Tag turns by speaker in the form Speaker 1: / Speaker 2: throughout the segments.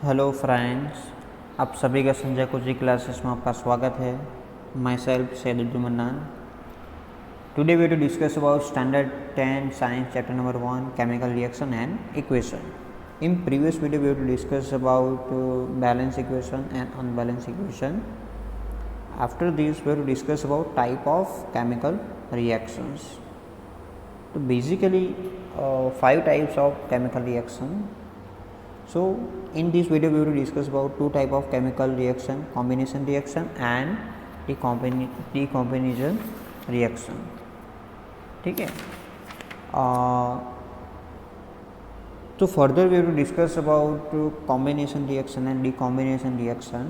Speaker 1: Hello friends, आप सभी का संजय कुजी क्लासेस में आपका स्वागत है। Myself Syed Mannan. Today we to discuss about standard 10 science chapter number 1 chemical reaction and equation. In previous video we will discuss about balance equation and unbalanced equation. After this we will discuss about type of chemical reactions. So basically 5 types of chemical reaction. So in this video we will discuss about two type of chemical reaction, combination reaction and decombination reaction. ठीक है. So further we will discuss about combination reaction and decombination reaction.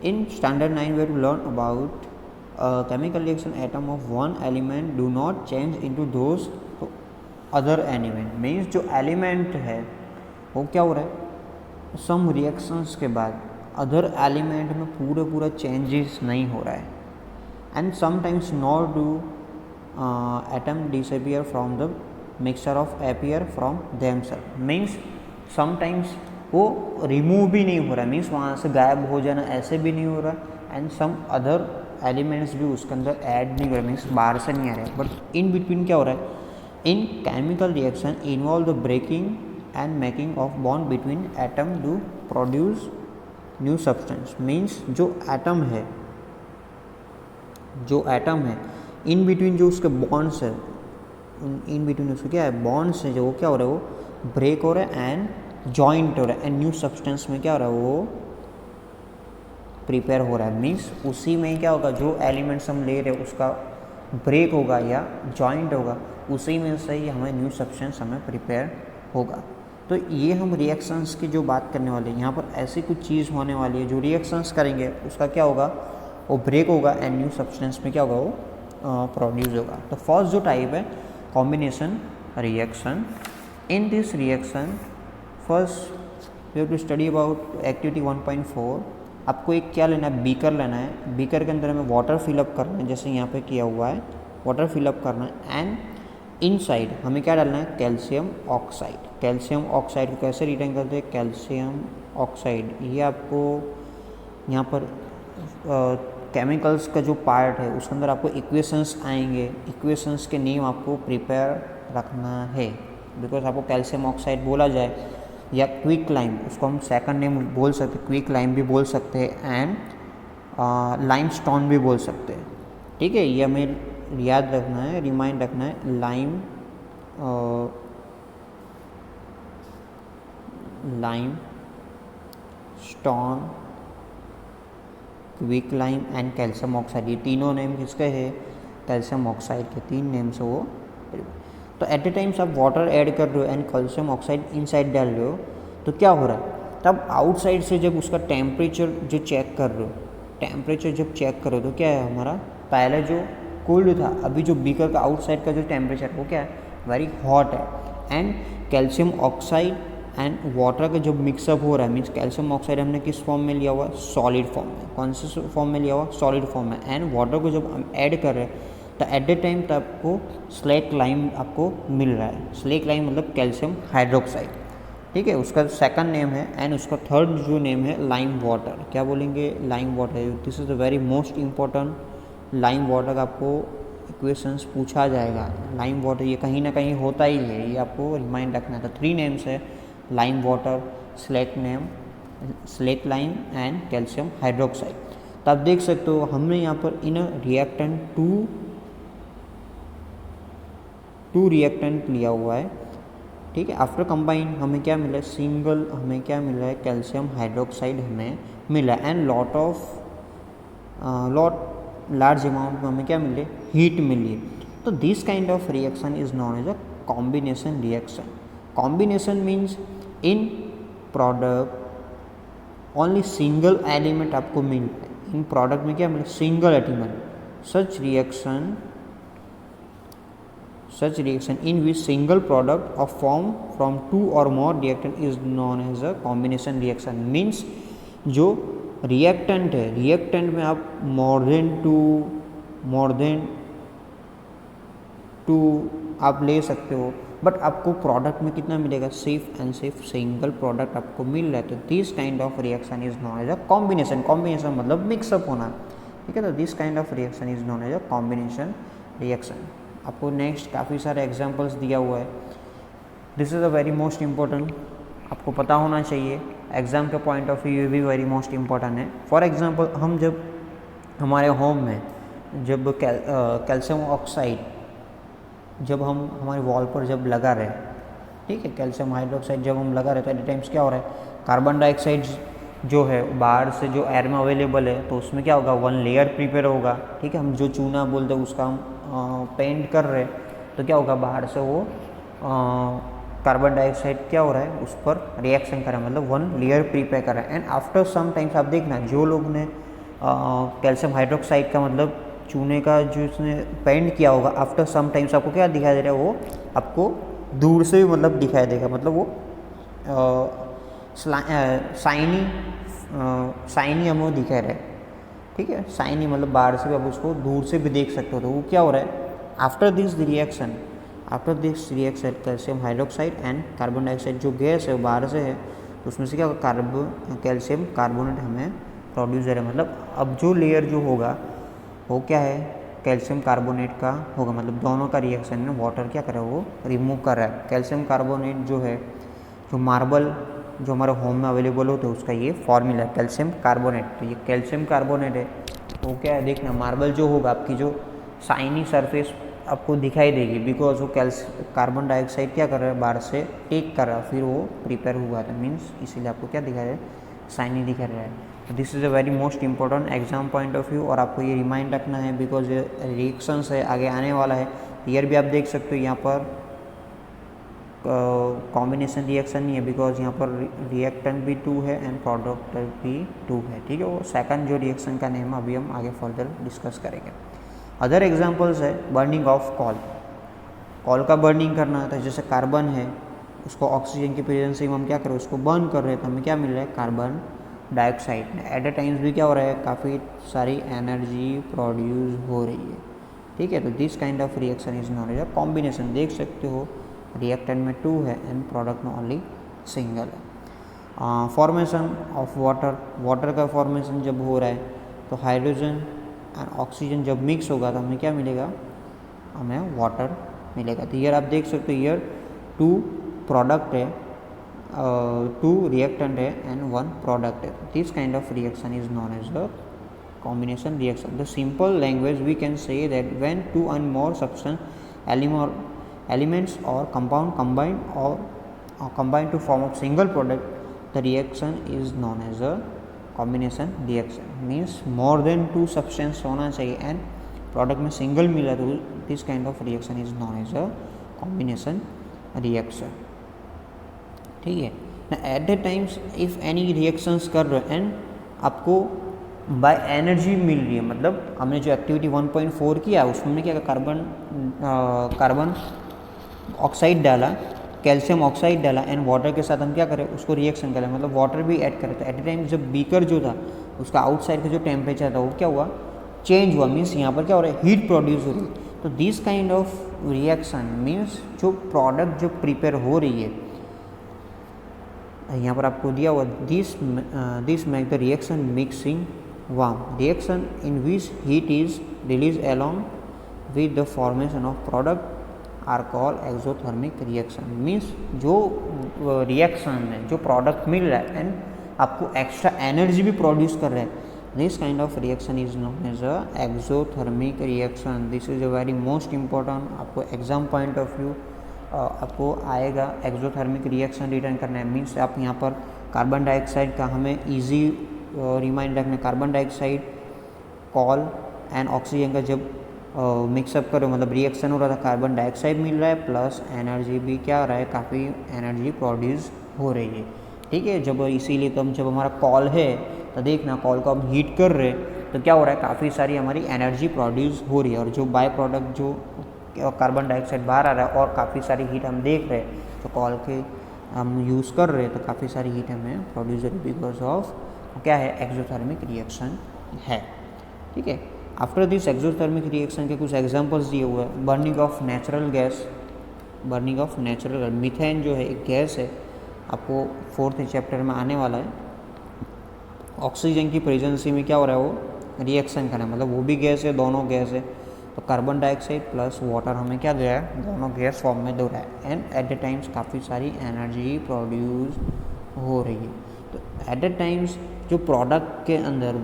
Speaker 1: In standard 9 we will learn about chemical reaction atom of one element do not change into those other element. Means जो element है वो क्या हो रहा है, सम reactions के बाद other element में पूरा चेंजेस नहीं हो रहा है. And sometimes not do atom disappear from the mixture of appear from themself. Means sometimes वो रिमूव भी नहीं हो रहा है, मीन्स वहाँ से गायब हो जाना ऐसे भी नहीं हो रहा. एंड सम अदर एलिमेंट्स भी उसके अंदर ऐड नहीं हो रहा, मीन्स बाहर से नहीं आ रहा है. बट इन बिटवीन क्या हो रहा है, in chemical reaction involve the breaking and making of bond between atom to produce new substance. means जो एटम है इन बिटवीन जो उसके बॉन्ड्स है, इन बिटवीन उसके क्या है बॉन्ड्स है, जो क्या हो रहा है वो ब्रेक हो रहा है एंड जॉइंट हो रहा है. एंड न्यू सब्सटेंस में क्या हो रहा है वो प्रिपेयर हो रहा है. मीन्स उसी में क्या होगा, जो एलिमेंट्स हम ले रहे हैं उसका ब्रेक होगा या जॉइंट होगा, उसी में से ही हमें न्यू सब्सटेंस हमें प्रिपेयर होगा. तो ये हम रिएक्शंस की जो बात करने वाले हैं, यहाँ पर ऐसी कुछ चीज़ होने वाली है जो रिएक्शंस करेंगे उसका क्या होगा, वो ब्रेक होगा एंड न्यू सब्सटेंस में क्या होगा वो प्रोड्यूस होगा. तो फर्स्ट जो टाइप है combination reaction. In this reaction first we have to study about activity 1.4. आपको एक क्या लेना है, बीकर लेना है. बीकर के अंदर हमें वाटर फिलअप करना है, जैसे यहाँ पे किया हुआ है वाटर फिलअप करना है. एंड इनसाइड हमें क्या डालना है, कैल्शियम ऑक्साइड. कैल्शियम ऑक्साइड को कैसे रिटर्न करते हैं, कैल्शियम ऑक्साइड. ये आपको यहाँ पर केमिकल्स का जो पार्ट है उसके अंदर आपको इक्वेशंस आएंगे. इक्वेशंस के नेम आपको प्रिपेयर रखना है, बिकॉज आपको कैल्शियम ऑक्साइड बोला जाए या क्विक लाइम, उसको हम सेकंड नेम बोल सकते हैं, क्विक लाइम भी बोल सकते हैं एंड लाइम स्टोन भी बोल सकते हैं. ठीक है, ये हमें याद रखना है, रिमाइंड रखना है. Lime stone, quick lime and calcium oxide, ये तीनों नेम किसके हैं, कैल्शियम ऑक्साइड के 3 नेम से वो. तो एट ए टाइम्स आप वाटर ऐड कर रहे हो एंड कैल्शियम ऑक्साइड इनसाइड डाल रहे हो, तो क्या हो रहा है, तब आउटसाइड से जब उसका टेम्परेचर जो चेक कर रहे हो, टेम्परेचर जब चेक करो तो क्या है, हमारा पहले जो कोल्ड था, अभी जो बीकर का आउटसाइड का जो टेम्परेचर वो क्या है, वेरी हॉट है. And calcium oxide and water का जब मिक्सअप हो रहा है, मीन्स कैल्शियम ऑक्साइड हमने किस फॉर्म में लिया हुआ, सॉलिड फॉर्म में. कौन से फॉर्म में लिया हुआ, सॉलिड फॉर्म में. एंड वाटर को जब हम ऐड कर रहे हैं तो एट द टाइम तब आपको स्लेक लाइम आपको मिल रहा है. स्लेक लाइम मतलब कैल्शियम हाइड्रोक्साइड. ठीक है, उसका सेकंड नेम है. एंड उसका थर्ड जो नेम है लाइम वाटर. क्या बोलेंगे, lime water. This is the very most important. Lime water का आपको इक्वेशंस पूछा जाएगा. लाइम वाटर ये कहीं ना कहीं होता ही है, ये आपको रिमाइंड रखना था. 3 नेम्स है, lime water, slack lime and calcium hydroxide. तो आप देख सकते हो हमने यहाँ पर इन रिएक्टेंट टू रिएक्टेंट लिया हुआ है. ठीक है, आफ्टर कंबाइन हमें क्या मिला है, सिंगल हमें क्या मिला है, कैल्शियम हाइड्रोक्साइड हमें मिला. एंड लार्ज अमाउंट में हमें क्या मिले, हीट मिली है. तो this kind of reaction is known as a combination reaction. Combination means in product only single element आपको मिल रहा है. इन प्रोडक्ट में क्या मिले, single element. Such reaction in which single product of form from 2 or more reactant is known as a combination reaction. means जो reactant है, रिएक्टेंट में आप मोर देन टू आप ले सकते हो. बट आपको प्रोडक्ट में कितना मिलेगा, सिर्फ एंड सिर्फ सिंगल प्रोडक्ट आपको मिल रहा है। तो this kind of reaction is known as a combination. Combination मतलब मिक्सअप होना, ठीक है। तो this kind of reaction is known as a combination रिएक्शन। आपको नेक्स्ट काफ़ी सारे एग्जाम्पल्स दिया हुआ है। This is a very most important, आपको पता होना चाहिए, एग्ज़ाम के पॉइंट ऑफ व्यू भी वेरी मोस्ट इम्पॉर्टेंट है। फॉर एग्जांपल हम जब हमारे होम में जब कैल्शियम ऑक्साइड जब हम हमारे वॉल पर जब लगा रहे, ठीक है, कैल्शियम हाइड्रोक्साइड जब हम लगा रहे तो एट टाइम्स क्या हो रहा है, कार्बन डाइऑक्साइड जो है बाहर से जो एयर में अवेलेबल है तो उसमें क्या होगा, वन लेयर प्रिपेयर होगा, ठीक है। हम जो चूना बोलते हैं उसका हम पेंट कर रहे तो क्या होगा, बाहर से वो कार्बन डाइऑक्साइड क्या हो रहा है, उस पर रिएक्शन कर रहा है, मतलब वन लेयर प्रिपेयर कर रहा है। एंड आफ्टर सम टाइम्स आप देखना जो लोग ने कैल्शियम हाइड्रोक्साइड का मतलब चूने का जो उसने पेंट किया होगा, आफ्टर सम टाइम्स आपको क्या दिखाई दे रहा है, वो आपको दूर से भी मतलब दिखाई देगा, मतलब वो शाइनी हमें दिखा रहा है, ठीक है। शाइनी मतलब बाहर से भी आप उसको दूर से भी देख सकते हो। तो वो क्या हो रहा है, after this reaction calcium hydroxide and carbon dioxide जो गैस है वो बाहर से है, तो उसमें से क्या होगा, कैल्शियम कार्बोनेट हमें प्रोड्यूस है। मतलब अब जो लेयर जो होगा वो क्या है, कैल्शियम कार्बोनेट का होगा, मतलब दोनों का रिएक्शन में वाटर क्या कर रहा है, वो रिमूव कर रहा है। कैल्शियम कार्बोनेट जो है, जो मार्बल जो हमारे होम में अवेलेबल होते हैं उसका ये फॉर्मूला है कैल्शियम कार्बोनेट। तो ये कैल्शियम कार्बोनेट है, तो क्या है, देखना मार्बल जो होगा आपकी जो शाइनी सरफेस आपको दिखाई देगी, बिकॉज वो कार्बन डाइऑक्साइड क्या कर रहा है, बाहर से टेक कर रहा है, फिर वो प्रिपेयर हुआ था, मीन्स इसीलिए आपको क्या दिखा रहा है, शाइनी दिखा रहा है। This is a very most important exam point of view, और आपको ये रिमाइंड रखना है बिकॉज ये रिएक्शंस है आगे आने वाला है। ईयर भी आप देख सकते हो, यहाँ पर कॉम्बिनेशन रिएक्शन नहीं है बिकॉज यहाँ पर रिएक्टेंट भी 2 है एंड प्रोडक्ट भी 2 है, ठीक है। वो सेकंड जो रिएक्शन का नेम अभी हम आगे फर्दर डिस्कस करेंगे। अदर एग्जांपल्स है बर्निंग ऑफ कॉल का बर्निंग करना है, तो जैसे कार्बन है उसको ऑक्सीजन की प्रेजेंस में हम क्या कर रहे हैं, उसको बर्न कर रहे हैं, तो हमें क्या मिल रहा है, carbon dioxide. Eight a times भी क्या हो रहा है, काफ़ी सारी एनर्जी प्रोड्यूस हो रही है, ठीक है। तो this kind of reaction is known as a combination. देख सकते हो रिएक्टेंट में 2 है एंड प्रोडक्ट में ओनली सिंगल है। फॉर्मेशन ऑफ वाटर का फॉर्मेशन जब हो रहा है तो हाइड्रोजन एंड ऑक्सीजन जब मिक्स होगा तो हमें क्या मिलेगा, हमें वाटर मिलेगा। तो ईयर आप देख सकते हो, ईयर 2 प्रोडक्ट है, 2 रिएक्टेंट है एंड 1 प्रोडक्ट है। This kind of reaction is known as a combination reaction. The simple language we can say that when 2 and more substance elements or compound combine to form a single product, the reaction is known as a combination reaction. Means more than 2 substance होना चाहिए and product में single मिला तो this kind of reaction is known as a combination reaction, ठीक है ना। at the times if any reactions कर रहे हैं and आपको बाय एनर्जी मिल रही है, मतलब हमने जो एक्टिविटी 1.4 किया उसमें क्या कार्बन ऑक्साइड डाला, कैल्शियम ऑक्साइड डाला एंड वाटर के साथ हम क्या करें, उसको रिएक्शन करें, मतलब वाटर भी ऐड करें। तो एट ए टाइम जब बीकर जो था उसका आउटसाइड का जो टेम्परेचर था वो क्या हुआ, चेंज हुआ, मीन्स यहाँ पर क्या हो रहा है, हीट प्रोड्यूस हो रही है। तो this kind of reaction means जो प्रोडक्ट जो प्रिपेयर हो रही है, यहाँ पर आपको दिया हुआ this make the reaction mixing warm reaction in which heat is released along with the formation of product are called exothermic reaction. means जो रिएक्शन है, जो प्रोडक्ट मिल रहा है एंड आपको एक्स्ट्रा एनर्जी भी प्रोड्यूस कर रहा है, this kind of reaction is known as a exothermic reaction. This is a very most important, आपको एग्जाम पॉइंट ऑफ व्यू आपको आएगा एक्सोथर्मिक रिएक्शन रिटर्न करना है। मीन्स आप यहाँ पर कार्बन डाइऑक्साइड का हमें ईजी रिमाइंड रखना, carbon dioxide call and oxygen का जब मिक्सअप करो, मतलब रिएक्शन हो रहा था, कार्बन डाइऑक्साइड मिल रहा है प्लस एनर्जी भी क्या हो रहा है, काफ़ी एनर्जी प्रोड्यूस हो रही है, ठीक है। जब इसीलिए तो हम जब हमारा कॉल है तो देखना कॉल को हम हीट कर रहे तो क्या हो रहा है, काफ़ी सारी हमारी एनर्जी प्रोड्यूस हो रही है, और जो बाय प्रोडक्ट जो कार्बन डाइऑक्साइड बाहर आ रहा है और काफ़ी सारी हीट हम देख रहे हैं, तो कॉल के हम यूज़ कर रहे हैं तो काफ़ी सारी हीट हमें प्रोड्यूस हो रही है, बिकॉज ऑफ क्या है, एक्सोथर्मिक रिएक्शन है, ठीक है। आफ्टर दिस एक्सोथर्मिक रिएक्शन के कुछ एग्जांपल्स दिए हुए हैं, burning of natural gas, burning of natural gas. Methane जो है एक गैस है, आपको 4th चैप्टर में आने वाला है। ऑक्सीजन की प्रेजेंसी में क्या हो रहा है, वो रिएक्शन कर रहा है, मतलब वो भी गैस है, दोनों गैस है। तो कार्बन डाइऑक्साइड प्लस वाटर हमें क्या दे रहा है, दोनों गैस फॉर्म में दे रहा है। एंड एट द टाइम्स काफ़ी सारी एनर्जी प्रोड्यूस हो रही है। तो एट द टाइम्स जो प्रोडक्ट के अंदर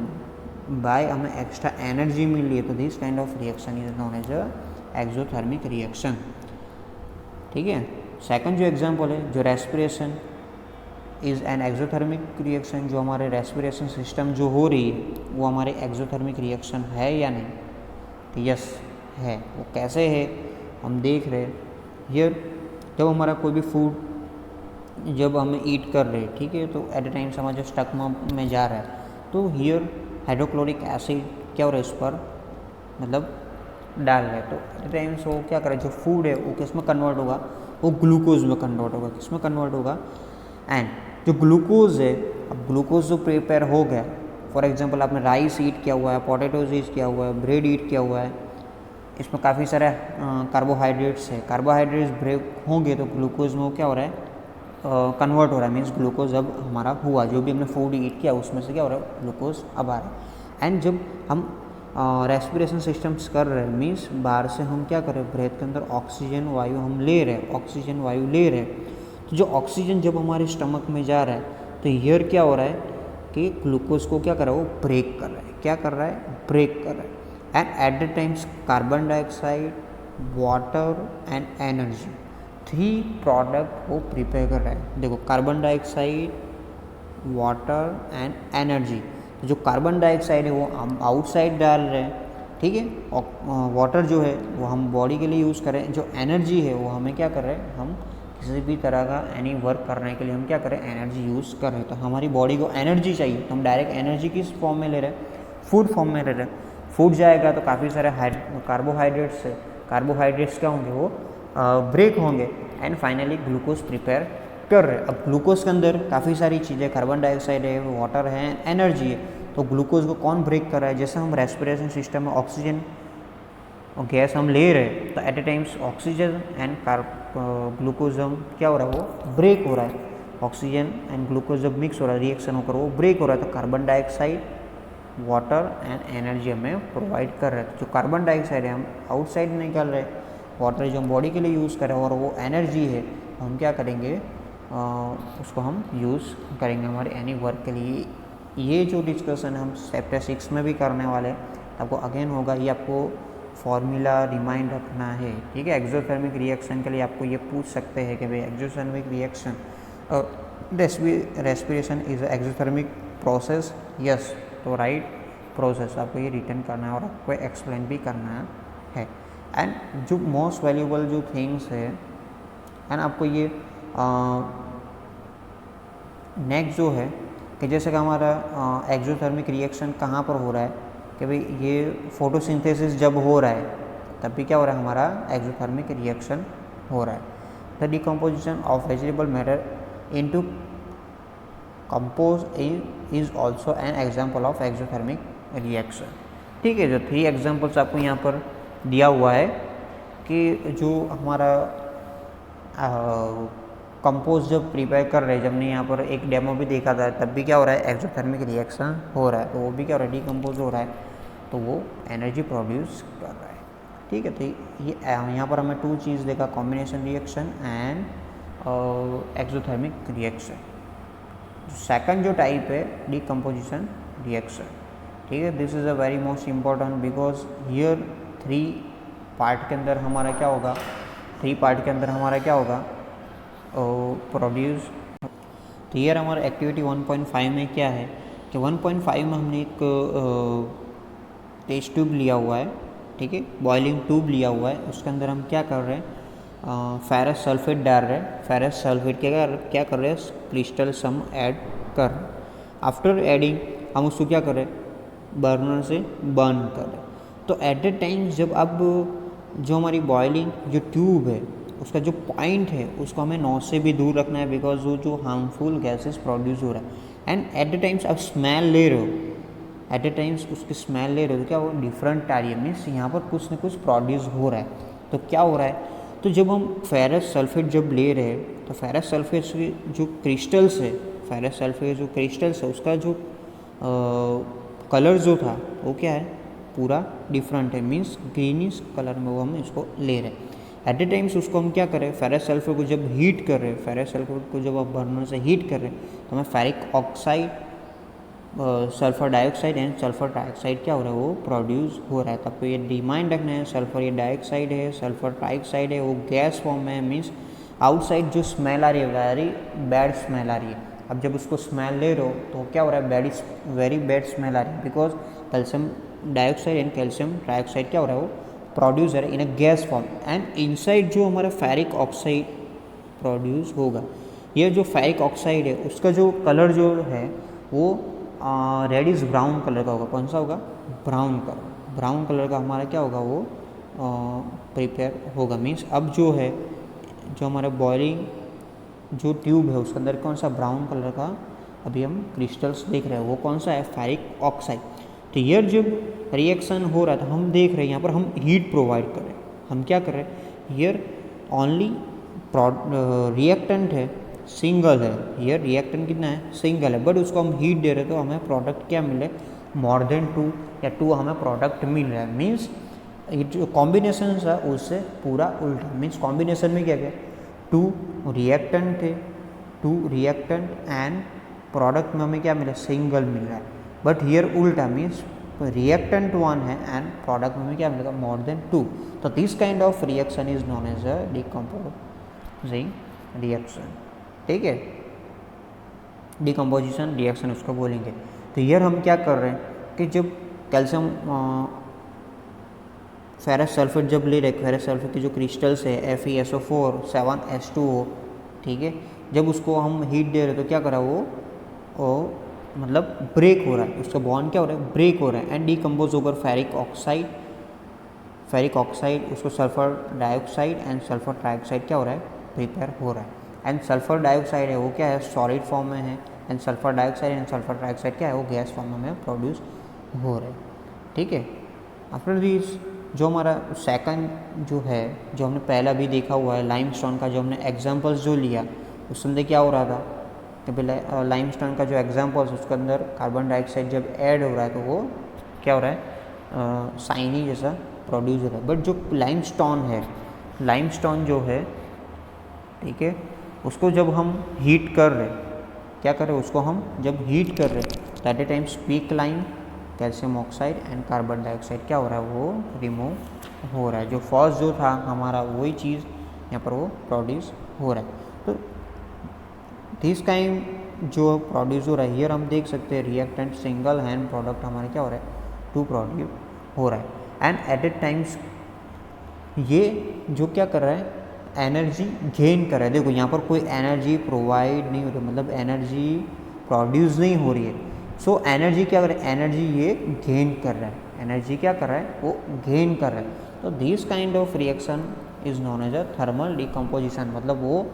Speaker 1: बाय हमें एक्स्ट्रा एनर्जी मिल रही है, तो this kind of reaction is known as a exothermic reaction. ठीक है। सेकंड जो एग्जांपल है, जो respiration is an exothermic reaction, जो हमारे रेस्पिरेशन सिस्टम जो हो रही है वो हमारे एक्सोथर्मिक रिएक्शन है या नहीं, तो यस है। वो कैसे है हम देख रहे हैं हियर। जब हमारा कोई भी फूड जब हम ईट कर रहे हैं, ठीक है, तो एट द टाइम्स हमारा जो स्टमक में जा रहा है, तो हियर हाइड्रोक्लोरिक एसिड क्या हो रहा है इस पर, मतलब डाल रहे हैं। तो एट द टाइम्स वो क्या करे, जो फूड है वो किस में कन्वर्ट होगा, वो ग्लूकोज में कन्वर्ट होगा। किस में कन्वर्ट होगा, एंड जो ग्लूकोज है, अब ग्लूकोज जो प्रिपेयर हो गया, फॉर एग्जांपल आपने राइस ईट किया हुआ है, पोटैटोज ईट किया हुआ है, ब्रेड ईट किया हुआ है, इसमें काफ़ी सारे कार्बोहाइड्रेट्स है। कार्बोहाइड्रेट्स ब्रेक होंगे तो ग्लूकोज में वो क्या हो रहा है, कन्वर्ट हो रहा है। मीन्स ग्लूकोज अब हमारा हुआ, जो भी हमने फूड ईट किया उसमें से क्या हो रहा है, ग्लूकोज अब आ रहा है। एंड जब हम रेस्पिरेशन सिस्टम्स कर रहे हैं, मीन्स बाहर से हम क्या कर रहे हैं, ब्रेथ के अंदर ऑक्सीजन वायु हम ले रहे हैं, ऑक्सीजन वायु ले रहे हैं। तो जो ऑक्सीजन जब हमारे स्टमक में जा रहा है, तो हियर क्या हो रहा है कि ग्लूकोज को क्या कर रहा है, वो ब्रेक कर रहा है। क्या कर रहा है, ब्रेक कर रहा है। And at the times carbon dioxide, water and energy, 3 product वो प्रिपेयर कर रहा है। देखो, carbon dioxide, water and energy. जो कार्बन डाइऑक्साइड है वो हम आउटसाइड डाल रहे हैं, ठीक है। और वाटर जो है वो हम बॉडी के लिए यूज़ कर रहे हैं। जो एनर्जी है वो हमें क्या कर रहे हैं, हम किसी भी तरह का एनी वर्क करने के लिए हम क्या कर रहे हैं, एनर्जी यूज़ कर रहे हैं। तो हमारी बॉडी को एनर्जी चाहिए, तो हम डायरेक्ट एनर्जी किस फॉर्म में ले रहे हैं, फूड फॉर्म में ले रहे हैं। फूड जाएगा तो काफ़ी सारे कार्बोहाइड्रेट्स है, कार्बोहाइड्रेट्स क्या होंगे, वो ब्रेक होंगे एंड फाइनली ग्लूकोज प्रिपेयर कर रहे हैं। अब ग्लूकोज के अंदर काफ़ी सारी चीज़ें, कार्बन डाइऑक्साइड है, वाटर है, एनर्जी है। तो ग्लूकोज को कौन ब्रेक कर रहा है, जैसे हम रेस्पिरेशन सिस्टम में ऑक्सीजन और गैस हम ले रहे हैं, तो at a times oxygen and glucose हम क्या हो रहा है, वो ब्रेक हो रहा है। ऑक्सीजन एंड ग्लूकोज जब मिक्स हो रहा है, रिएक्शन होकर वो ब्रेक हो रहा है। तो carbon dioxide, water and energy हमें प्रोवाइड कर रहे हैं। जो कार्बन डाइऑक्साइड है हम आउटसाइड निकाल रहे हैं, वाटर जो हम बॉडी के लिए यूज़ कर रहे हैं, और वो एनर्जी है हम क्या करेंगे, उसको हम यूज़ करेंगे हमारे एनी वर्क के लिए। ये जो डिस्कशन हम चैप्टर 6 में भी करने वाले हैं, आपको अगेन होगा, ये आपको फॉर्मूला रिमाइंड रखना है, ठीक है। एक्सोथर्मिक रिएक्शन के लिए आपको ये पूछ सकते हैं कि भाई exothermic reaction respiration is exothermic process, yes, तो राइट प्रोसेस आपको ये रिटर्न करना है और आपको एक्सप्लेन भी करना है। एंड जो मोस्ट वैल्यूबल जो थिंग्स है, एंड आपको ये नेक्स्ट जो है कि जैसे कि हमारा एक्सोथर्मिक रिएक्शन कहाँ पर हो रहा है, कि भाई ये फोटोसिंथेसिस जब हो रहा है तब भी क्या हो रहा है, हमारा एक्सोथर्मिक रिएक्शन हो रहा है। The decomposition of vegetable matter into compose is also an example of exothermic reaction, ठीक है। जो 3 एग्जाम्पल्स आपको यहाँ पर दिया हुआ है कि जो हमारा कंपोज जब प्रिपेयर कर रहे हैं, जब हमने यहाँ पर एक डेमो भी देखा था, तब भी क्या हो रहा है, एक्सोथर्मिक रिएक्शन हो रहा है। तो वो भी क्या हो रहा है, डिकम्पोज हो रहा है, तो वो एनर्जी प्रोड्यूस कर रहा है, ठीक है। तो ये यहाँ पर हमें 2 चीज़ देखा, combination reaction and exothermic reaction. Second जो टाइप है, डिकम्पोजिशन रिएक्शन, ठीक है। This is a very most important because here 3 part के अंदर हमारा क्या होगा, 3 पार्ट के अंदर हमारा क्या होगा, प्रोड्यूस। तो हियर हमारा एक्टिविटी 1.5 में क्या है कि 1.5 में हमने एक टेस्ट ट्यूब लिया हुआ है, ठीक है, बॉइलिंग ट्यूब लिया हुआ है। उसके अंदर हम क्या कर रहे हैं, फेरस सल्फेट डाल रहे हैं। फेरस सल्फेट क्या कर रहे हैं, क्रिस्टल सम ऐड कर। आफ्टर एडिंग हम उसको क्या कर रहे हैं, बर्नर से बर्न कर रहे हैं। तो एट द टाइम जब अब जो हमारी बॉइलिंग जो ट्यूब है उसका जो पॉइंट है उसको हमें नॉज से भी दूर रखना है, बिकॉज वो जो हार्मफुल गैसेस प्रोड्यूस हो रहा है। एंड एट द टाइम्स आप स्मेल ले रहे हो, एट द टाइम्स उसकी स्मेल ले रहे हो, तो क्या वो डिफरेंट आ रही है, मीन्स यहाँ पर कुछ न कुछ प्रोड्यूस हो रहा है। तो क्या हो रहा है, तो जब हम फेरस सल्फेट जब ले रहे हैं तो फेरस सल्फेट के जो क्रिस्टल्स है, फेरस सल्फेट जो क्रिस्टल्स है उसका जो कलर जो था वो क्या है, पूरा डिफरेंट है, मीन्स ग्रीनिश कलर में वो हम इसको ले रहे हैं। एट द टाइम्स उसको हम क्या करें, फेरस सल्फेट को जब हीट कर रहे हैं, फेरस सल्फेट को जब आप बर्नर से हीट कर रहे हैं तो हमें ferric oxide, sulphur dioxide and sulphur trioxide क्या हो रहा है, वो प्रोड्यूस हो रहा है। तब तो ये डिमांड रखना है, सल्फर ये डाइऑक्साइड है, सल्फर ट्राइऑक्साइड है, वो गैस फॉर्म में है, मीन्स आउटसाइड जो स्मेल आ रही है वेरी बैड स्मेल आ रही है। अब जब उसको स्मेल ले रहे हो तो क्या हो रहा है, वेरी बैड स्मेल आ रही है, because calcium dioxide and calcium trioxide क्या हो रहा है, वो प्रोड्यूस है in a gas form and inside जो हमारा फेरिक ऑक्साइड प्रोड्यूस होगा। ये जो फेरिक ऑक्साइड है उसका जो कलर जो है वो रेडिश ब्राउन कलर का होगा। कौन सा होगा, ब्राउन कलर, ब्राउन कलर का हमारा क्या होगा, वो प्रिपेयर होगा। मीन्स अब जो है, जो हमारा बॉइलिंग जो ट्यूब है उसके अंदर कौन सा ब्राउन कलर का अभी हम क्रिस्टल्स देख रहे हैं, वो कौन सा है, फेरिक ऑक्साइड। तो ये जब रिएक्शन हो रहा था हम देख रहे हैं यहाँ पर हम हीट प्रोवाइड कर रहे हैं, हम क्या कर रहे हैं, हियर ओनली रिएक्टेंट है सिंगल है, हियर रिएक्टेंट कितना है, सिंगल है, बट उसको हम हीट दे रहे हैं तो हमें प्रोडक्ट क्या मिले, मोर देन 2 या 2 हमें प्रोडक्ट मिल रहा है। मीन्स जो कॉम्बिनेशन है उससे पूरा उल्टा, मीन्स कॉम्बिनेशन में क्या क्या, 2 रिएक्टेंट थे, 2 रिएक्टेंट एंड प्रोडक्ट में हमें क्या मिला, सिंगल मिल रहा है। बट हियर उल्टा, मीन्स रिएक्टेंट 1 है एंड प्रोडक्ट में हमें क्या मिलेगा, मोर देन 2। तो this kind of reaction is known as a decomposing reaction. ठीक है, डिकम्पोजिशन रिएक्शन उसको बोलेंगे। तो हियर हम क्या कर रहे हैं कि जब कैल्शियम फेरस सल्फेट जब ले रहे, फेरस सल्फेट के जो क्रिस्टल्स है FeSO4 7H2O, ठीक है, जब उसको हम हीट दे रहे तो क्या करा वो मतलब ब्रेक हो रहा है, उसका बॉन्ड क्या हो रहा है, ब्रेक हो रहा है एंड डिकम्पोज होकर फेरिक ऑक्साइड उसको sulphur dioxide and sulphur trioxide क्या हो रहा है, प्रिपेयर हो रहा है। एंड सल्फर डाइऑक्साइड है वो क्या है, सॉलिड फॉर्म में है and sulphur dioxide and sulphur trioxide क्या है, वो गैस फॉर्म में प्रोड्यूस हो रहा है। ठीक है, आफ्टर दिस जो हमारा सेकंड जो है, जो हमने पहला भी देखा हुआ है लाइमस्टोन का, जो हमने एग्जांपल्स जो लिया उस अंदर क्या हो रहा था कि पहले लाइमस्टोन का जो एग्जांपल्स उसके अंदर कार्बन डाइऑक्साइड जब ऐड हो रहा है तो वो क्या हो रहा है, शाइनी जैसा प्रोड्यूस हो रहा है। बट जो लाइमस्टोन जो है, ठीक है, उसको जब हम हीट कर रहे, क्या कर रहे हैं, उसको हम जब हीट कर रहे तो एट ए टाइम स्पीक lime calcium oxide and carbon dioxide क्या हो रहा है, वो रिमूव हो रहा है। जो फर्स्ट जो था हमारा वही चीज़ यहाँ पर वो प्रोड्यूस हो रहा है। तो दिस काइंड जो प्रोड्यूस हो रहा है, हियर हम देख सकते हैं रिएक्टेंट सिंगल हैंड प्रोडक्ट हमारे क्या हो रहा है, 2 प्रोड्यूस हो रहा है एंड एट ए टाइम्स ये जो क्या कर रहा है, एनर्जी गेन कर रहा है। देखो यहाँ पर कोई एनर्जी प्रोवाइड नहीं हो रही, मतलब एनर्जी प्रोड्यूस नहीं हो रही है। सो एनर्जी क्या कर रहा है, एनर्जी ये गेन कर रहा है, एनर्जी क्या कर रहा है, वो गेन कर रहा है। तो this kind of reaction is known as a thermal decomposition. मतलब वो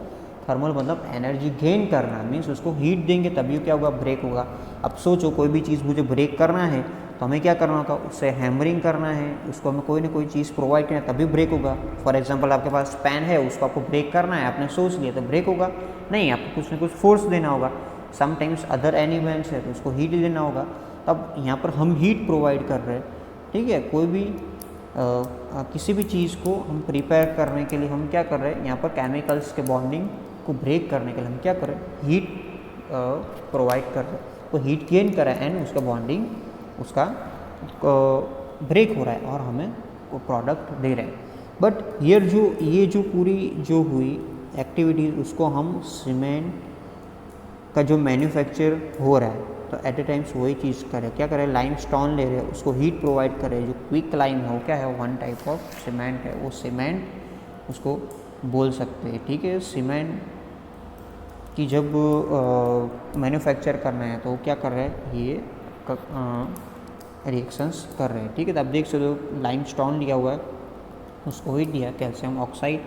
Speaker 1: थर्मल मतलब एनर्जी गेन करना, मीन्स उसको हीट देंगे तभी क्या होगा, ब्रेक होगा। अब सोचो कोई भी चीज़ मुझे ब्रेक करना है तो हमें क्या करना होगा, उससे हैमरिंग करना है, उसको हमें कोई ना कोई चीज़ प्रोवाइड करना है तभी ब्रेक होगा। फॉर एग्जांपल आपके पास पेन है, उसको आपको ब्रेक करना है, आपने सोच लिया तो ब्रेक होगा नहीं, आपको कुछ ना कुछ फोर्स देना होगा। समटाइम्स अदर एलिमेंट्स है तो उसको हीट देना होगा। तब यहाँ पर हम हीट प्रोवाइड कर रहे हैं। ठीक है, कोई भी किसी भी चीज़ को हम प्रिपेयर करने के लिए हम क्या कर रहे हैं, यहाँ पर केमिकल्स के बॉन्डिंग को ब्रेक करने के लिए हम क्या कर रहे हैं, हीट प्रोवाइड कर रहे हैं। तो हीट गेन कर रहा है एंड उसका बॉन्डिंग उसका ब्रेक हो रहा है और हमें वो प्रोडक्ट दे रहे हैं। बट ये जो पूरी जो हुई एक्टिविटीज़ उसको हम सीमेंट का जो मैन्युफैक्चर हो रहा है तो एट ए टाइम्स वही चीज़ करें, क्या करें, लाइमस्टोन ले रहे हैं, उसको हीट प्रोवाइड करें। जो क्विक लाइम है वो क्या है, 1 टाइप ऑफ सीमेंट है, वो सीमेंट उसको बोल सकते हैं। ठीक है, सीमेंट की जब मैन्युफैक्चर करना है तो क्या कर रहे हैं, ये रिएक्शंस कर रहे हैं। ठीक है, तो आप देख सकते हो लाइमस्टोन लिया हुआ है, उसको हीट दिया, कैल्शियम ऑक्साइड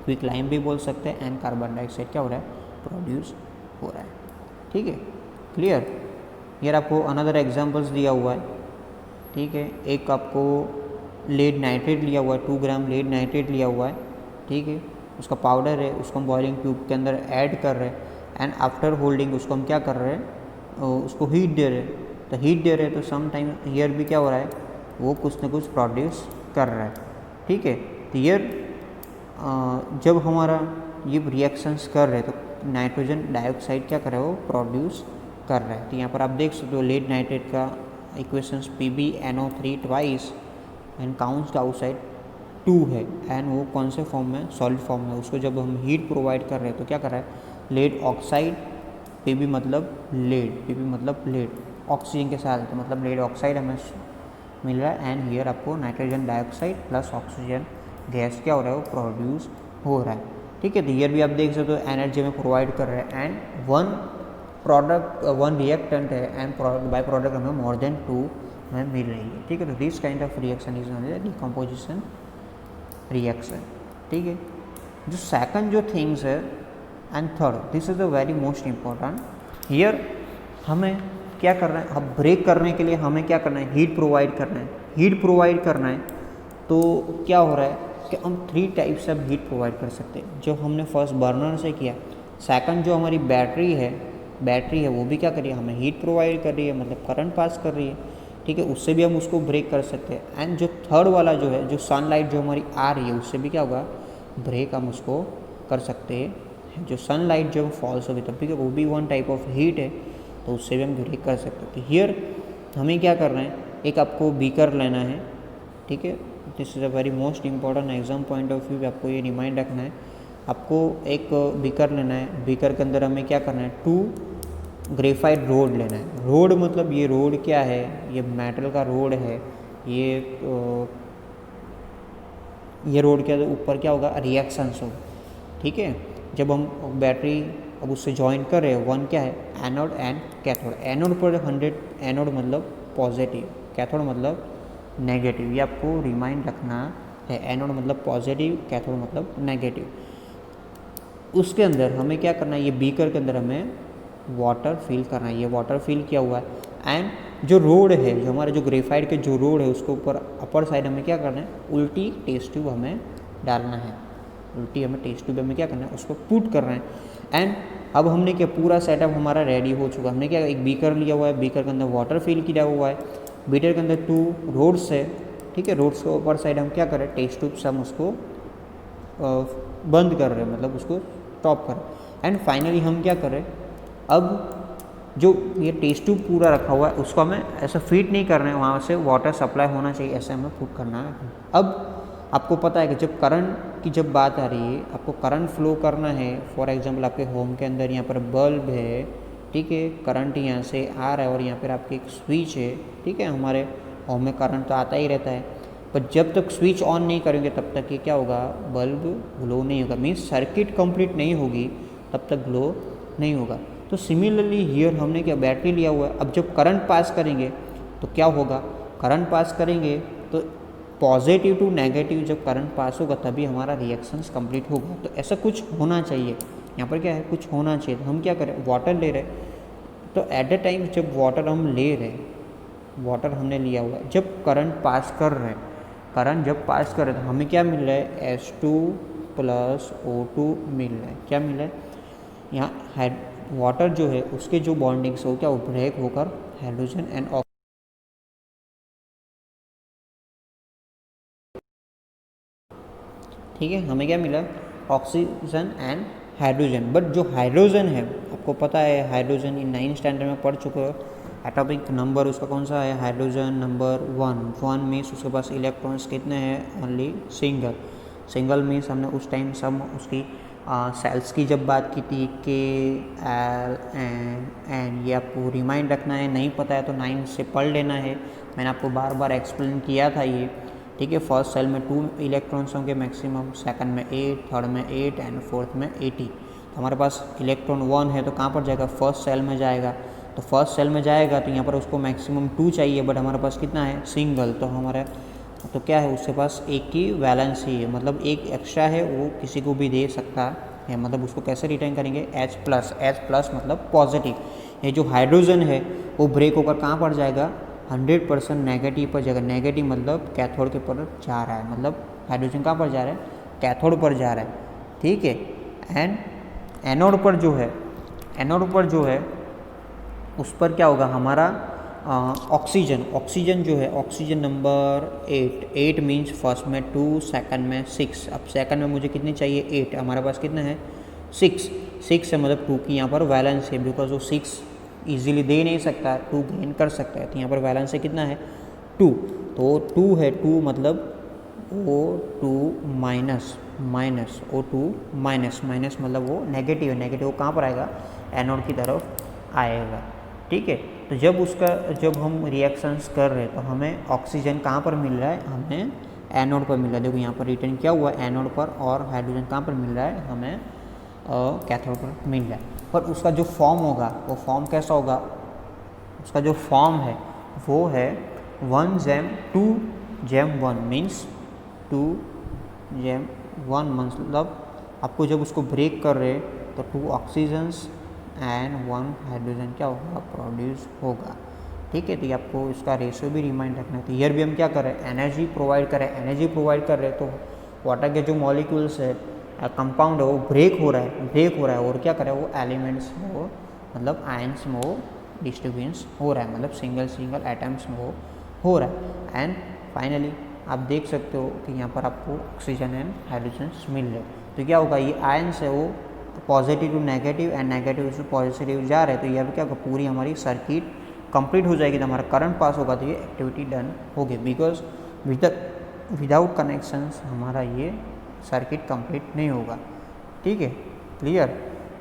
Speaker 1: क्विक लाइम भी बोल सकते हैं एंड कार्बन डाइऑक्साइड क्या हो रहा है, प्रोड्यूस हो रहा है। ठीक है, क्लियर। यार आपको अनदर एग्जांपल्स दिया हुआ है। ठीक है, एक आपको लेड नाइट्रेट लिया हुआ है, 2 ग्राम लेड नाइट्रेट लिया हुआ है। ठीक है, उसका पाउडर है, उसको हम बॉइलिंग ट्यूब के अंदर ऐड कर रहे हैं एंड आफ्टर होल्डिंग उसको हम क्या कर रहे हैं, उसको हीट दे रहे हैं। तो हीट दे रहे हैं तो सम टाइम हियर भी क्या हो रहा है, वो कुछ ना कुछ प्रोड्यूस कर रहा है, ठीक है। तो हियर जब हमारा ये रिएक्शंस कर रहे हैं तो नाइट्रोजन डाइऑक्साइड क्या कर रहा है, वो प्रोड्यूस कर रहा है। तो यहाँ पर आप देख सकते हो लेड नाइट्रेट का equations PbNO3 twice and counts outside 2 है एंड वो कौन से फॉर्म में, सॉलिड फॉर्म में। उसको जब हम हीट प्रोवाइड कर रहे हैं तो क्या कर रहा है, लेड ऑक्साइड, Pb मतलब लेड, ऑक्सीजन के साथ तो मतलब लेड ऑक्साइड हमें मिल रहा है एंड हियर आपको nitrogen dioxide plus oxygen gas क्या हो रहा है, वो प्रोड्यूस हो रहा है, ठीक है। तो हियर भी आप देख सकते हो एनर्जी में प्रोवाइड कर रहे हैं एंड वन रिएक्टेंट है एंड बाय प्रोडक्ट हमें मोर देन 2 हमें मिल रही है, ठीक है। तो this kind of reaction is known as decomposition reaction, ठीक है। जो सेकंड जो थिंग्स है and third, this is the very most important. Here हमें क्या करना है, अब ब्रेक करने के लिए हमें क्या करना है, हीट प्रोवाइड करना है। हीट प्रोवाइड करना है तो क्या हो रहा है कि हम 3 टाइप से अब हीट प्रोवाइड कर सकते हैं। जो हमने फर्स्ट बर्नर से किया, सेकंड जो हमारी बैटरी है वो भी क्या कर रही है, हमें हीट प्रोवाइड कर रही है, मतलब करंट पास कर रही है, ठीक है, उससे भी हम उसको ब्रेक कर सकते हैं। एंड जो थर्ड वाला जो है, जो सनलाइट जो हमारी आ रही है उससे भी क्या होगा, ब्रेक हम उसको कर सकते हैं। जो सनलाइट जो फॉल्स होगी तब भी वो भी वन टाइप ऑफ हीट है, तो उससे भी हम ब्रेक कर सकते हैं। तो हियर हमें क्या करना है, एक आपको बीकर लेना है, ठीक है। This is a very most important exam point of view, आपको ये रिमाइंड रखना है। आपको एक बीकर लेना है, बीकर के अंदर हमें क्या करना है, 2 ग्रेफाइट रोड लेना है। रोड मतलब ये रोड क्या है, ये मेटल का रोड है, ये रोड के ऊपर क्या होगा, रिएक्शंस होगा, ठीक है। जब हम बैटरी अब उससे ज्वाइन कर रहे हैं, वन क्या है, एनोड एंड कैथोड। एनोड पर 100, एनोड मतलब पॉजिटिव, कैथोड मतलब नेगेटिव, ये आपको रिमाइंड रखना है। एनोड मतलब पॉजिटिव, कैथोड मतलब नेगेटिव। उसके अंदर हमें क्या करना है, ये बीकर के अंदर हमें वाटर फिल करना है। ये वाटर फिल किया हुआ है एंड जो रोड है, जो हमारे जो ग्रेफाइट के जो रोड है उसके ऊपर अपर साइड हमें क्या करना है, उल्टी टेस्ट ट्यूब हमें डालना है। उल्टी हमें टेस्ट ट्यूब में क्या करना है, उसको पुट करना है। एंड अब हमने क्या, पूरा सेटअप हमारा रेडी हो चुका। हमने क्या, एक बीकर लिया हुआ है, बीकर के अंदर वाटर फिल किया हुआ है, बीकर के अंदर 2 रोड्स है, ठीक है। रोड्स के ऊपर साइड हम क्या करें, टेस्ट ट्यूब से हम उसको बंद कर रहे हैं, मतलब उसको स्टॉप कर रहे हैं। एंड फाइनली हम क्या करें, अब जो ये टेस्ट ट्यूब पूरा रखा हुआ है उसको हमें ऐसा फीड नहीं करना है, वहाँ से वाटर सप्लाई होना चाहिए, ऐसे हमें पुट करना है। अब आपको पता है कि जब करंट की जब बात आ रही है, आपको करंट फ्लो करना है। फॉर एग्जांपल आपके होम के अंदर यहाँ पर बल्ब है, ठीक है, करंट यहाँ से आ रहा है और यहाँ पर आपकी एक स्विच है, ठीक है। हमारे होम में करंट तो आता ही रहता है, पर जब तक स्विच ऑन नहीं करेंगे तब तक ये क्या होगा, बल्ब ग्लो नहीं होगा, मीन्स सर्किट कंप्लीट नहीं होगी तब तक ग्लो नहीं होगा। तो सिमिलरली हियर हमने क्या, बैटरी लिया हुआ है। अब जब करंट पास करेंगे तो क्या होगा, करंट पास करेंगे तो पॉजिटिव टू नेगेटिव जब करंट पास होगा तभी हमारा रिएक्शंस कंप्लीट होगा। तो ऐसा कुछ होना चाहिए, यहाँ पर क्या है, कुछ होना चाहिए। तो हम क्या करें, वाटर ले रहे, तो एट द टाइम जब वाटर हम ले रहे, वाटर हमने लिया हुआ है, जब करंट पास कर रहे हैं, करंट जब पास कर रहे हैं तो हमें क्या मिल रहा है, H2 + O2 मिल रहा है। क्या मिल रहा है, यहाँ वाटर जो है उसके जो बॉन्डिंग्स हो क्या, वो ब्रेक होकर हाइड्रोजन एंड ऑक्सीजन, ठीक है, हमें क्या मिला, ऑक्सीजन एंड हाइड्रोजन। बट जो हाइड्रोजन है, आपको पता है हाइड्रोजन इन 9th स्टैंडर्ड में पढ़ चुके हो, एटॉमिक नंबर उसका कौन सा है, हाइड्रोजन नंबर 1 मीन्स उसके पास इलेक्ट्रॉन्स कितने हैं, ओनली सिंगल मीन्स हमने उस टाइम सब उसकी सेल्स की जब बात की थी, K, L, N, ये आपको रिमाइंड रखना है। नहीं पता है तो 9 से पढ़ लेना है, मैंने आपको बार बार एक्सप्लेन किया था ये, ठीक है। फर्स्ट सेल में 2 इलेक्ट्रॉन्स होंगे मैक्सिमम, सेकंड में 8, थर्ड में 8 एंड फोर्थ में 80। तो हमारे पास इलेक्ट्रॉन 1 है तो कहाँ पर जाएगा, फर्स्ट सेल में जाएगा। तो फर्स्ट सेल में जाएगा तो यहाँ पर उसको मैक्सिमम 2 चाहिए, बट हमारे पास कितना है, सिंगल। तो हमारा तो क्या है, उसके पास एक की वैलेंस ही है, मतलब एक एक्स्ट्रा है, वो किसी को भी दे सकता है। मतलब उसको कैसे रिटर्न करेंगे, H+ मतलब पॉजिटिव। ये जो हाइड्रोजन है वो ब्रेक होकर कहाँ पर जाएगा, 100% नेगेटिव पर जाएगा। नेगेटिव मतलब कैथोड के पर जा रहा है, मतलब हाइड्रोजन कहाँ पर जा रहा है, कैथोड पर जा रहा है, ठीक है। एंड एनोड पर जो है उस पर क्या होगा हमारा ऑक्सीजन जो है, ऑक्सीजन नंबर 8 मीन्स फर्स्ट में 2, सेकंड में 6। अब सेकंड में मुझे कितनी चाहिए 8, हमारे पास कितना है 6 है, मतलब 2 की यहाँ पर वैलेंस है, बिकॉज वो 6 इजीली दे नहीं सकता, 2 गेन कर सकता है, तो यहाँ पर वैलेंस है कितना है 2, तो 2 है, 2 मतलब O2 माइनस O2 माइनस मतलब वो नेगेटिव है, नेगेटिव कहाँ पर आएगा एनोड की तरफ आएगा, ठीक है। तो जब हम रिएक्शंस कर रहे हैं तो हमें ऑक्सीजन कहाँ पर मिल रहा है, हमें एनोड पर मिल रहा है। देखो यहाँ पर रिटर्न किया हुआ है एनोड पर, और हाइड्रोजन कहाँ पर मिल रहा है, हमें कैथोड पर मिल रहा है। पर उसका जो फॉर्म होगा वो फॉर्म कैसा होगा, उसका जो फॉर्म है वो है 1 मीन्स 2 मतलब आपको जब उसको ब्रेक कर रहे तो 2 ऑक्सीजन्स एंड 1 हाइड्रोजन क्या होगा प्रोड्यूस होगा, ठीक है। तो ये आपको इसका रेशियो भी रिमाइंड रखना है। तो ईयर भी हम क्या कर रहे हैं एनर्जी प्रोवाइड कर रहे हैं, तो वाटर के जो मॉलिक्यूल्स है कंपाउंड है वो ब्रेक हो रहा है और क्या कर रहा है वो एलिमेंट्स में वो मतलब आयंस में वो डिस्ट्रीब्यूशन हो रहा है, मतलब सिंगल एटम्स में वो हो रहा है। एंड फाइनली आप देख सकते हो कि यहाँ पर आपको ऑक्सीजन एंड हाइड्रोजन मिल रहे, तो क्या होगा ये आयंस है वो positive to negative and negative to positive जा रहे हैं, तो यहाँ क्या होगा पूरी हमारी सर्किट कंप्लीट हो जाएगी, तो हमारा करंट पास होगा, तो ये एक्टिविटी डन होगी, बिकॉज विदाउट कनेक्शंस हमारा ये सर्किट कंप्लीट नहीं होगा, ठीक है, क्लियर।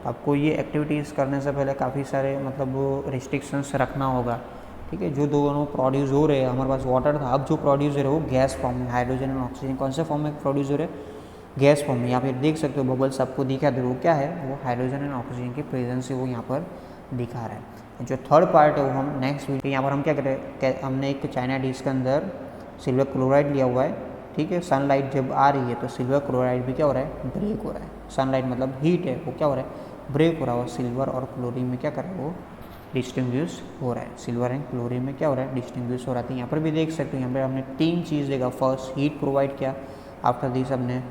Speaker 1: आपको ये एक्टिविटीज़ करने से पहले काफ़ी सारे मतलब रिस्ट्रिक्शंस रखना होगा, ठीक है। जो दोनों प्रोड्यूस हो रहे हैं, हमारे पास वाटर था, अब जो प्रोड्यूस हो रहे हैं वो गैस फॉर्म में, हाइड्रोजन और ऑक्सीजन कौन से फॉर्म में प्रोड्यूस हो रहे हैं, गैस फॉर्म में। यहाँ पे देख सकते हो बबल्स आपको दिखा दे, वो क्या है वो हाइड्रोजन एंड ऑक्सीजन की प्रेजेंस से वो यहाँ पर दिखा रहा है। जो थर्ड पार्ट है वो हम नेक्स्ट वीडियो, यहाँ पर हम क्या करें, हमने एक चाइना डिश के अंदर सिल्वर क्लोराइड लिया हुआ है, ठीक है। सनलाइट जब आ रही है तो सिल्वर क्लोराइड भी क्या हो रहा है ब्रेक हो रहा है, सनलाइट मतलब हीट है वो क्या हो रहा है ब्रेक हो रहा है, और सिल्वर और क्लोरीन में क्या कर रहा है वो डिस्टिंग्विश हो रहा है, सिल्वर एंड क्लोरीन में क्या हो रहा है डिस्टिंग्विश हो रहा है। यहाँ पर भी देख सकते हो, यहाँ पर हमने 3 चीज़ देखा, फर्स्ट हीट प्रोवाइड किया, आफ्टर दिस हमने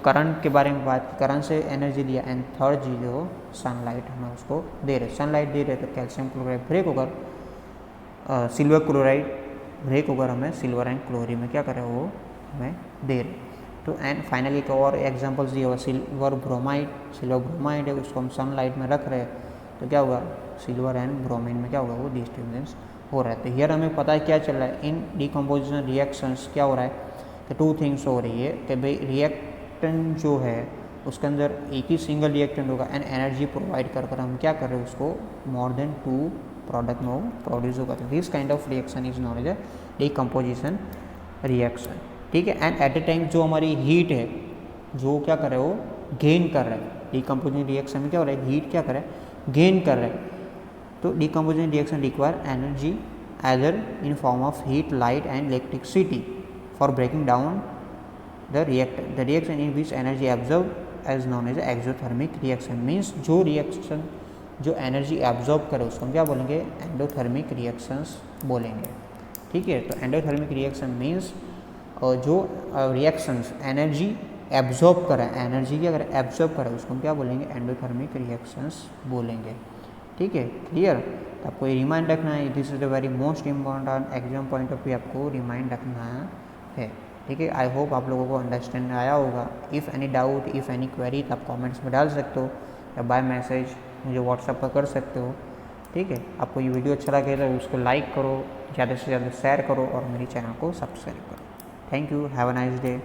Speaker 1: करंट के बारे में बात की, करंट से एनर्जी दिया, एंड थर्ड चीज़ हो सनलाइट हमें उसको दे रहे, सनलाइट दे रहे तो कैल्शियम क्लोराइड ब्रेक होकर सिल्वर क्लोराइड ब्रेक होकर हमें सिल्वर एंड क्लोरीन में क्या करे वो हमें दे रहे। तो एंड फाइनली एक और एग्जांपल्स दिए हुआ सिल्वर ब्रोमाइड है, उसको हम सनलाइट में रख रहे हैं तो क्या होगा सिल्वर एंड ब्रोमीन में क्या होगा वो डिस्टर्बेंस हो रहा है। तो हियर हमें पता है क्या चल रहा है, इन डिकम्पोजिशन रिएक्शंस क्या हो रहा है, तो 2 थिंग्स हो रही है कि भाई रिएक्टेंट जो है उसके अंदर एक ही सिंगल रिएक्टेंट होगा एंड एनर्जी प्रोवाइड कर हम क्या कर रहे हैं उसको मोर देन 2 प्रोडक्ट में वो प्रोड्यूस होगा। तो this kind of reaction is known as a decomposition reaction, ठीक है। एंड एट ए टाइम जो हमारी हीट है जो क्या कर रहा है वो गेन कर रहा है, डिकम्पोजिशन रिएक्शन में क्या हो रहा है हीट क्या कर रहा है गेन कर रहा है। तो decomposition reaction require energy either in form of heat light and electricity for breaking down the reactant, the reaction in which energy absorb as known as exothermic reaction, means जो reaction जो energy absorb करे उसको हम क्या बोलेंगे endothermic reactions बोलेंगे, ठीक है। तो एंडोथर्मिक रिएक्शन मीन्स जो रिएक्शंस एनर्जी एब्जॉर्ब करे, एनर्जी क्या करे एब्जॉर्ब करे उसको हम क्या बोलेंगे एंडोथर्मिक रिएक्शंस बोलेंगे, ठीक है, क्लियर। तो आपको ये रिमाइंड रखना है, this is the very most important exam point of view आपको रिमाइंड रखना है, ठीक है। आई होप आप लोगों को अंडरस्टैंड आया होगा। If any doubt if any query तो आप कमेंट्स में डाल सकते हो या बाय मैसेज मुझे व्हाट्सएप पर कर सकते हो, ठीक है। आपको ये वीडियो अच्छा लगे तो उसको लाइक करो, ज़्यादा से ज़्यादा शेयर करो और मेरे चैनल को सब्सक्राइब करो। Thank you, have a nice day.